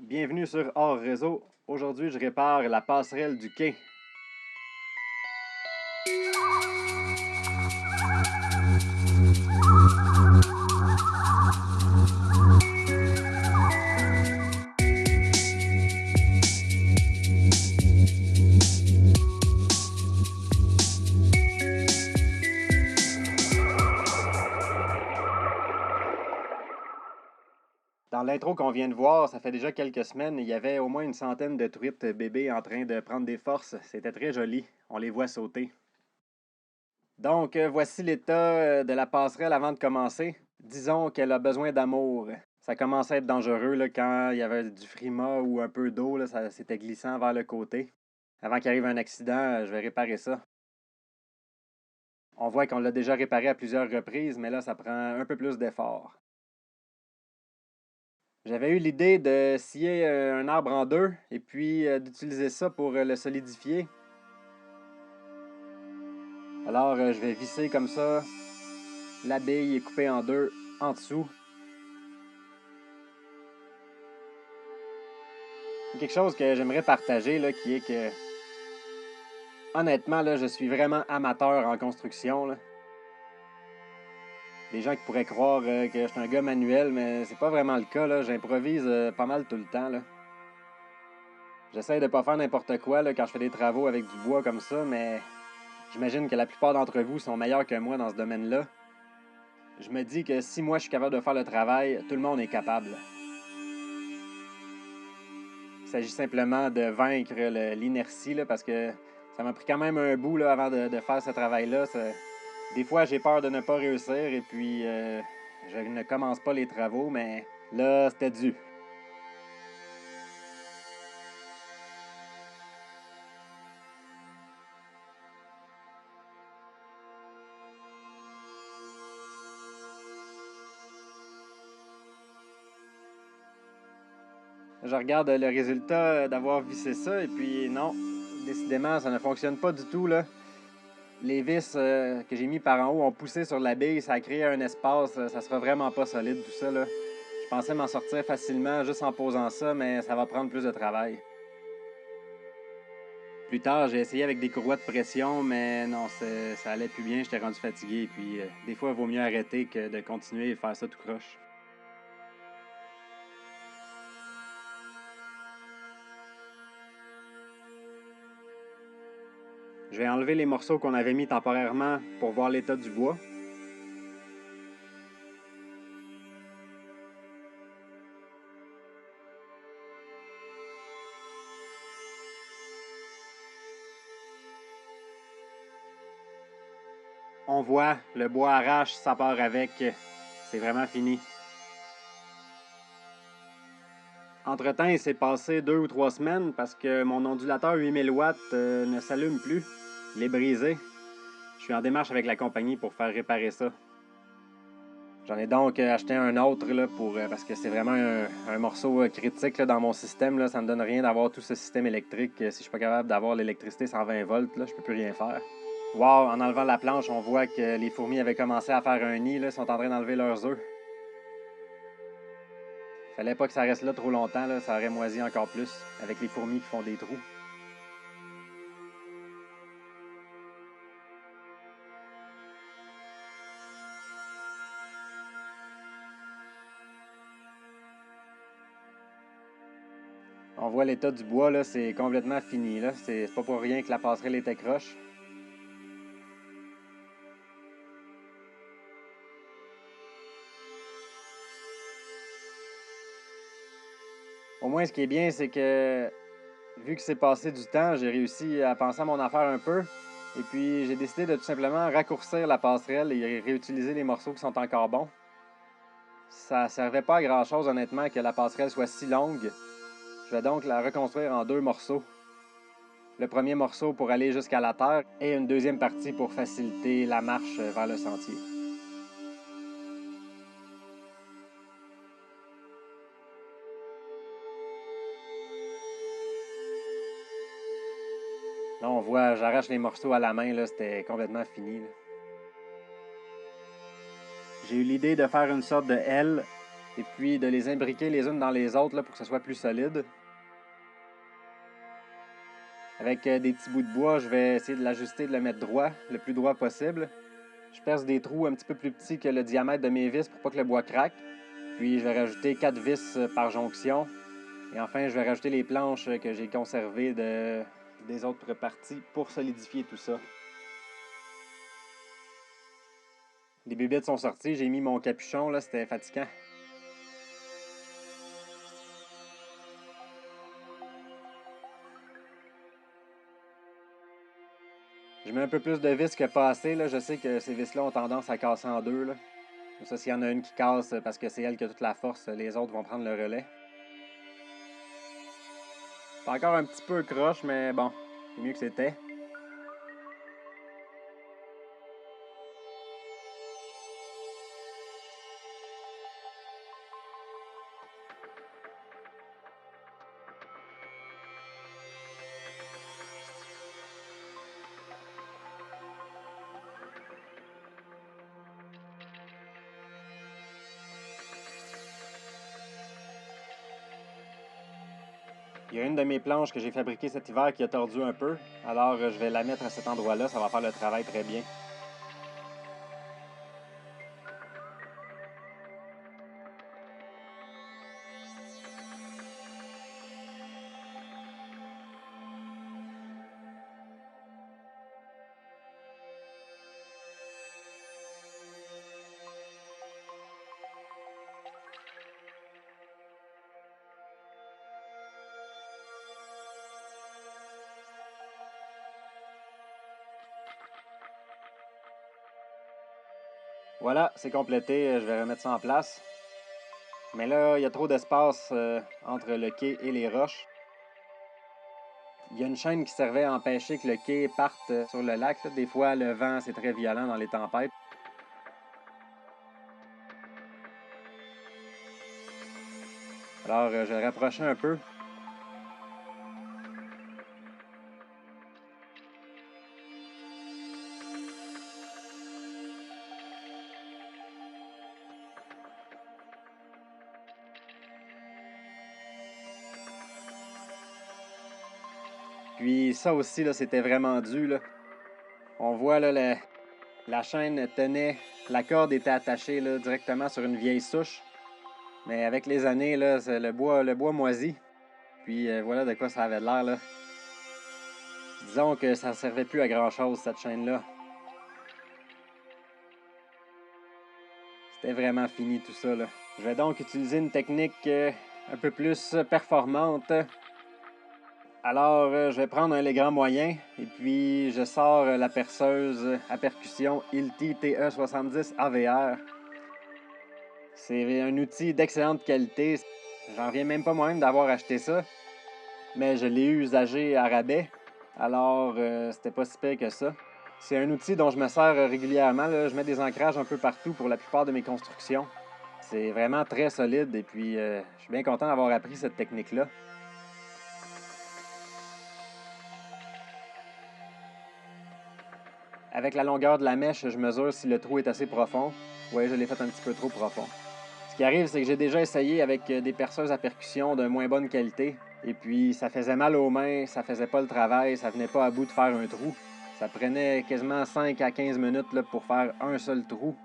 Bienvenue sur Hors Réseau. Aujourd'hui, je répare la passerelle du quai. Dans l'intro qu'on vient de voir, ça fait déjà quelques semaines, il y avait au moins une centaine de truites bébés en train de prendre des forces. C'était très joli. On les voit sauter. Donc, voici l'état de la passerelle avant de commencer. Disons qu'elle a besoin d'amour. Ça commençait à être dangereux là, quand il y avait du frima ou un peu d'eau, là, ça c'était glissant vers le côté. Avant qu'il arrive un accident, je vais réparer ça. On voit qu'on l'a déjà réparé à plusieurs reprises, mais là, ça prend un peu plus d'effort. J'avais eu l'idée de scier un arbre en deux et puis d'utiliser ça pour le solidifier. Alors, je vais visser comme ça. La bille est coupée en deux en dessous. Quelque chose que j'aimerais partager, là, qui est que, honnêtement, là, je suis vraiment amateur en construction. Là. Des gens qui pourraient croire que je suis un gars manuel, mais c'est pas vraiment le cas. Là. J'improvise pas mal tout le temps. Là. J'essaie de pas faire n'importe quoi là, quand je fais des travaux avec du bois comme ça, mais j'imagine que la plupart d'entre vous sont meilleurs que moi dans ce domaine-là. Je me dis que si moi je suis capable de faire le travail, tout le monde est capable. Il s'agit simplement de vaincre l'inertie, là, parce que ça m'a pris quand même un bout là, avant de faire ce travail-là. Des fois, j'ai peur de ne pas réussir et puis je ne commence pas les travaux, mais là, c'était dû. Je regarde le résultat d'avoir vissé ça et puis non, décidément, ça ne fonctionne pas du tout, là. Les vis que j'ai mis par en haut ont poussé sur la bille, ça a créé un espace, ça sera vraiment pas solide tout ça, là. Je pensais m'en sortir facilement juste en posant ça, mais ça va prendre plus de travail. Plus tard, j'ai essayé avec des courroies de pression, mais non, ça allait plus bien, j'étais rendu fatigué. Puis des fois, il vaut mieux arrêter que de continuer et faire ça tout croche. Je vais enlever les morceaux qu'on avait mis temporairement pour voir l'état du bois. On voit, le bois arrache, ça part avec. C'est vraiment fini. Entre-temps, il s'est passé 2 ou 3 semaines parce que mon ondulateur 8000 watts ne s'allume plus. Il est brisé. Je suis en démarche avec la compagnie pour faire réparer ça. J'en ai donc acheté un autre là, parce que c'est vraiment un morceau critique là, dans mon système. Là. Ça me donne rien d'avoir tout ce système électrique. Si je suis pas capable d'avoir l'électricité 120 volts, là, je peux plus rien faire. Wow, en enlevant la planche, on voit que les fourmis avaient commencé à faire un nid. Là, sont en train d'enlever leurs œufs. Fallait pas que ça reste là trop longtemps. Là, ça aurait moisi encore plus avec les fourmis qui font des trous. On voit l'état du bois, là, c'est complètement fini. Là. C'est pas pour rien que la passerelle était croche. Au moins, ce qui est bien, c'est que vu que c'est passé du temps, j'ai réussi à penser à mon affaire un peu. Et puis, j'ai décidé de tout simplement raccourcir la passerelle et réutiliser les morceaux qui sont encore bons. Ça servait pas à grand-chose, honnêtement, que la passerelle soit si longue. Je vais donc la reconstruire en 2 morceaux. Le premier morceau pour aller jusqu'à la terre et une deuxième partie pour faciliter la marche vers le sentier. Là, on voit, j'arrache les morceaux à la main, là, c'était complètement fini. Là. J'ai eu l'idée de faire une sorte de L et puis de les imbriquer les unes dans les autres là, pour que ce soit plus solide. Avec des petits bouts de bois, je vais essayer de l'ajuster, de le mettre droit, le plus droit possible. Je perce des trous un petit peu plus petits que le diamètre de mes vis pour pas que le bois craque. Puis je vais rajouter 4 vis par jonction. Et enfin, je vais rajouter les planches que j'ai conservées des autres parties pour solidifier tout ça. Les bébites sont sorties, j'ai mis mon capuchon, là, c'était fatigant. Je mets un peu plus de vis que pas assez, là. Je sais que ces vis-là ont tendance à casser en deux, là. Ça, s'il y en a une qui casse parce que c'est elle qui a toute la force, les autres vont prendre le relais. C'est encore un petit peu croche, mais bon, c'est mieux que c'était. Il y a une de mes planches que j'ai fabriquées cet hiver qui a tordu un peu, alors je vais la mettre à cet endroit-là, ça va faire le travail très bien. Voilà, c'est complété, je vais remettre ça en place. Mais là, il y a trop d'espace entre le quai et les roches. Il y a une chaîne qui servait à empêcher que le quai parte sur le lac. Là. Des fois, le vent, c'est très violent dans les tempêtes. Alors, je vais rapprocher un peu. Puis ça aussi, là, c'était vraiment dû. Là. On voit là, la chaîne tenait, la corde était attachée là, directement sur une vieille souche. Mais avec les années, là, le bois moisit. Puis voilà de quoi ça avait l'air. Là. Disons que ça ne servait plus à grand-chose, cette chaîne-là. C'était vraiment fini tout ça. Là. Je vais donc utiliser une technique un peu plus performante. Alors, je vais prendre un légrand moyen et puis je sors la perceuse à percussion Hilti TE70 AVR. C'est un outil d'excellente qualité. J'en reviens même pas moi-même d'avoir acheté ça, mais je l'ai eu usagé à rabais. Alors, c'était pas si pire que ça. C'est un outil dont je me sers régulièrement. Là. Je mets des ancrages un peu partout pour la plupart de mes constructions. C'est vraiment très solide et puis je suis bien content d'avoir appris cette technique-là. Avec la longueur de la mèche, je mesure si le trou est assez profond. Oui, je l'ai fait un petit peu trop profond. Ce qui arrive, c'est que j'ai déjà essayé avec des perceuses à percussion de moins bonne qualité. Et puis, ça faisait mal aux mains, ça faisait pas le travail, ça venait pas à bout de faire un trou. Ça prenait quasiment 5 à 15 minutes là, pour faire un seul trou,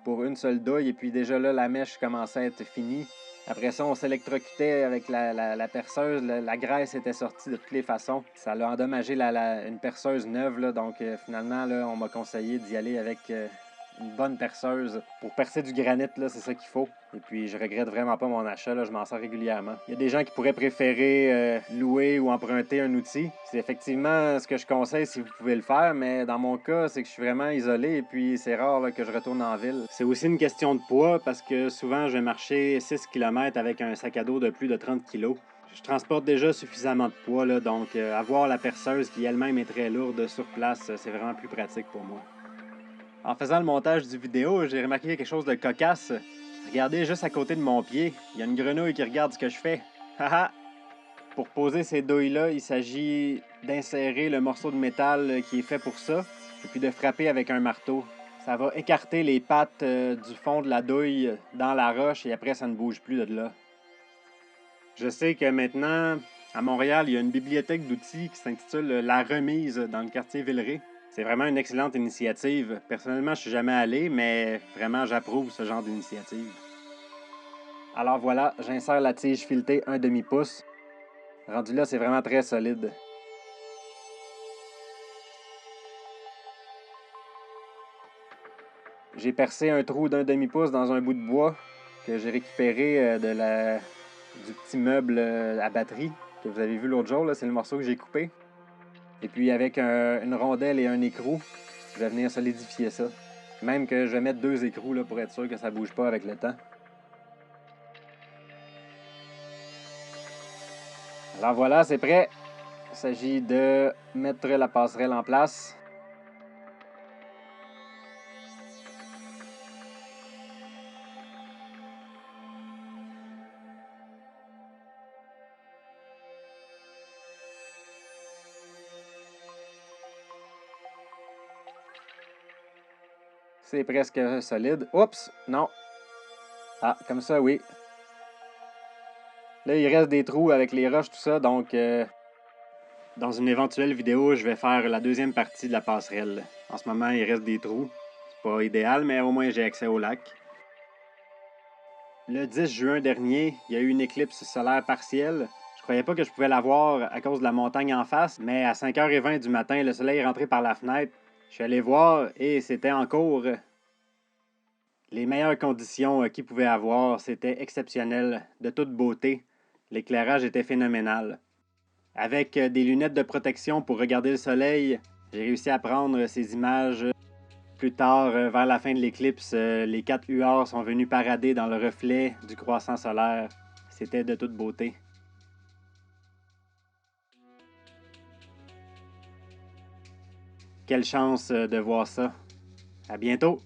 pour une seule douille. Et puis déjà là, la mèche commençait à être finie. Après ça, on s'électrocutait avec la perceuse. La graisse était sortie de toutes les façons. Ça a endommagé une perceuse neuve. Là, donc, finalement, là, on m'a conseillé d'y aller avec une bonne perceuse. Pour percer du granit, là, c'est ça qu'il faut. Et puis, je regrette vraiment pas mon achat. Là, je m'en sers régulièrement. Il y a des gens qui pourraient préférer louer ou emprunter un outil. C'est effectivement ce que je conseille si vous pouvez le faire. Mais dans mon cas, c'est que je suis vraiment isolé. Et puis, c'est rare là, que je retourne en ville. C'est aussi une question de poids parce que souvent, je vais marcher 6 km avec un sac à dos de plus de 30 kg. Je transporte déjà suffisamment de poids, là, donc avoir la perceuse qui elle-même est très lourde sur place, c'est vraiment plus pratique pour moi. En faisant le montage du vidéo, j'ai remarqué quelque chose de cocasse. Regardez juste à côté de mon pied, il y a une grenouille qui regarde ce que je fais. Haha! Pour poser ces douilles-là, il s'agit d'insérer le morceau de métal qui est fait pour ça, et puis de frapper avec un marteau. Ça va écarter les pattes du fond de la douille dans la roche et après, ça ne bouge plus de là. Je sais que maintenant, à Montréal, il y a une bibliothèque d'outils qui s'intitule La Remise dans le quartier Villeray. C'est vraiment une excellente initiative. Personnellement, je suis jamais allé, mais vraiment, j'approuve ce genre d'initiative. Alors voilà, j'insère la tige filetée 1 demi-pouce. Rendu là, c'est vraiment très solide. J'ai percé un trou d'1 demi-pouce dans un bout de bois que j'ai récupéré du petit meuble à batterie que vous avez vu l'autre jour. C'est le morceau que j'ai coupé. Et puis avec une rondelle et un écrou, je vais venir solidifier ça. Même que je vais mettre 2 écrous là, pour être sûr que ça bouge pas avec le temps. Alors voilà, c'est prêt. Il s'agit de mettre la passerelle en place. C'est presque solide. Oups, non. Ah, comme ça, oui. Là, il reste des trous avec les roches, tout ça, donc dans une éventuelle vidéo, je vais faire la deuxième partie de la passerelle. En ce moment, il reste des trous. C'est pas idéal, mais au moins j'ai accès au lac. Le 10 juin dernier, il y a eu une éclipse solaire partielle. Je croyais pas que je pouvais la voir à cause de la montagne en face, mais à 5h20 du matin, le soleil est rentré par la fenêtre. Je suis allé voir et c'était en cours. Les meilleures conditions qu'il pouvait avoir, c'était exceptionnel, de toute beauté. L'éclairage était phénoménal. Avec des lunettes de protection pour regarder le soleil, j'ai réussi à prendre ces images. Plus tard, vers la fin de l'éclipse, les 4 huards sont venus parader dans le reflet du croissant solaire. C'était de toute beauté. Quelle chance de voir ça. À bientôt!